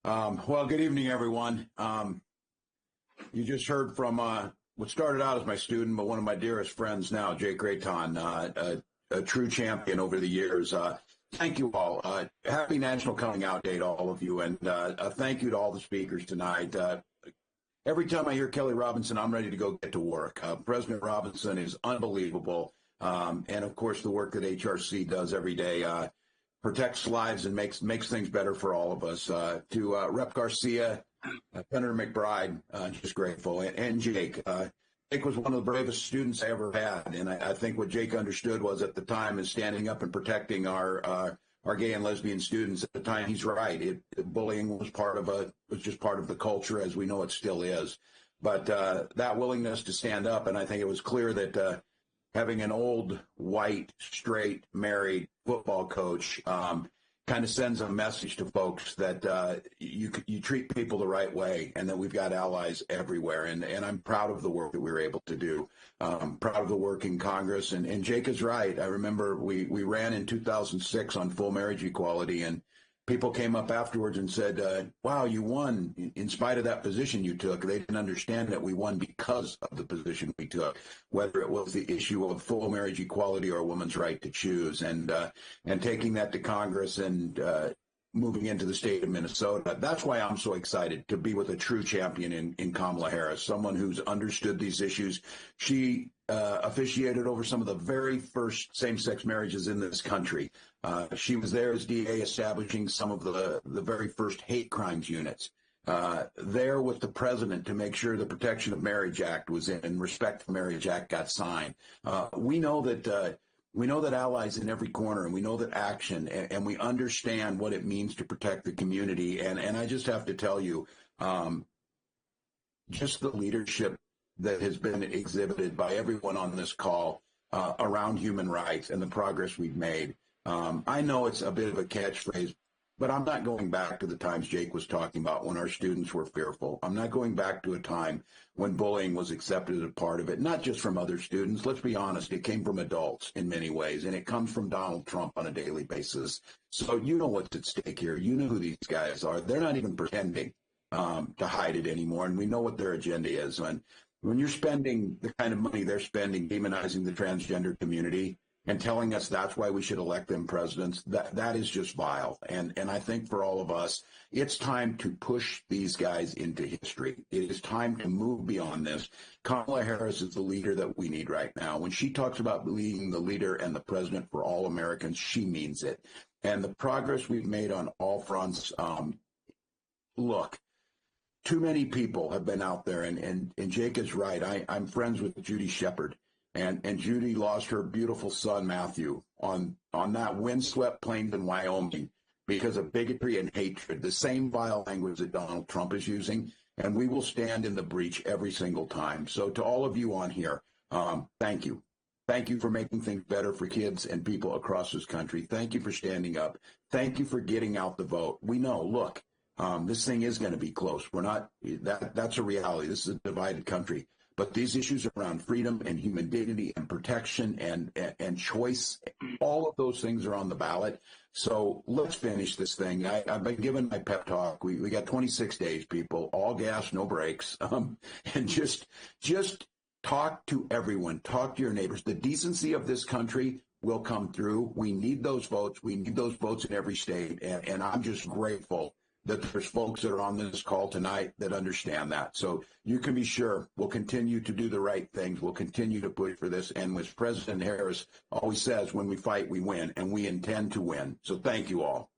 Well, good evening, everyone. You just heard from what started out as my student, but one of my dearest friends now, Jake Rayton, a true champion over the years. Thank you all. Happy National Coming Out Day to all of you, and thank you to all the speakers tonight. Every time I hear Kelly Robinson, I'm ready to go get to work. President Robinson is unbelievable, and of course, the work that HRC does every day protects lives and makes things better for all of us. To Rep. Garcia, Senator McBride, just grateful, and Jake. Jake was one of the bravest students I ever had, and I think what Jake understood was at the time is standing up and protecting our gay and lesbian students. At the time, he's right. Bullying was just part of the culture, as we know it still is. But that willingness to stand up, and I think it was clear that having an old, white, straight, married football coach kind of sends a message to folks that you treat people the right way, and that we've got allies everywhere. And I'm proud of the work that we were able to do. Proud of the work in Congress. And Jake is right. I remember we ran in 2006 on full marriage equality, and people came up afterwards and said, wow, you won in spite of that position you took. They didn't understand that we won because of the position we took, whether it was the issue of full marriage equality or a woman's right to choose. And taking that to Congress and moving into the state of Minnesota. That's why I'm so excited to be with a true champion in Kamala Harris, someone who's understood these issues. She officiated over some of the very first same-sex marriages in this country. She was there as DA establishing some of the very first hate crimes units. There with the president to make sure the Protection of Marriage Act was in and Respect for Marriage Act got signed. We know that allies in every corner, and we know that action, and we understand what it means to protect the community. And I just have to tell you, just the leadership that has been exhibited by everyone on this call around human rights and the progress we've made. I know it's a bit of a catchphrase, but I'm not going back to the times Jake was talking about when our students were fearful. I'm not going back to a time when bullying was accepted as a part of it, not just from other students. Let's be honest, it came from adults in many ways, and it comes from Donald Trump on a daily basis. So you know what's at stake here. You know who these guys are. They're not even pretending to hide it anymore, and we know what their agenda is. And when you're spending the kind of money they're spending demonizing the transgender community and telling us that's why we should elect them presidents, that is just vile. And I think for all of us, it's time to push these guys into history. It is time to move beyond this. Kamala Harris is the leader that we need right now. When she talks about being the leader and the president for all Americans, she means it. And the progress we've made on all fronts, look, too many people have been out there, and Jake is right. I'm friends with Judy Shepard. And Judy lost her beautiful son, Matthew, on that windswept plains in Wyoming because of bigotry and hatred, the same vile language that Donald Trump is using. And we will stand in the breach every single time. So to all of you on here, thank you. Thank you for making things better for kids and people across this country. Thank you for standing up. Thank you for getting out the vote. We know, look, this thing is going to be close. We're not, that's a reality. This is a divided country. But these issues around freedom and human dignity and protection and choice, all of those things are on the ballot. So let's finish this thing. I've been given my pep talk. We got 26 days, people, all gas, no brakes. And just talk to everyone. Talk to your neighbors. The decency of this country will come through. We need those votes. We need those votes in every state. And I'm just grateful that there's folks that are on this call tonight that understand that. So you can be sure we'll continue to do the right things. We'll continue to push for this. And as President Harris always says, when we fight, we win, and we intend to win. So thank you all.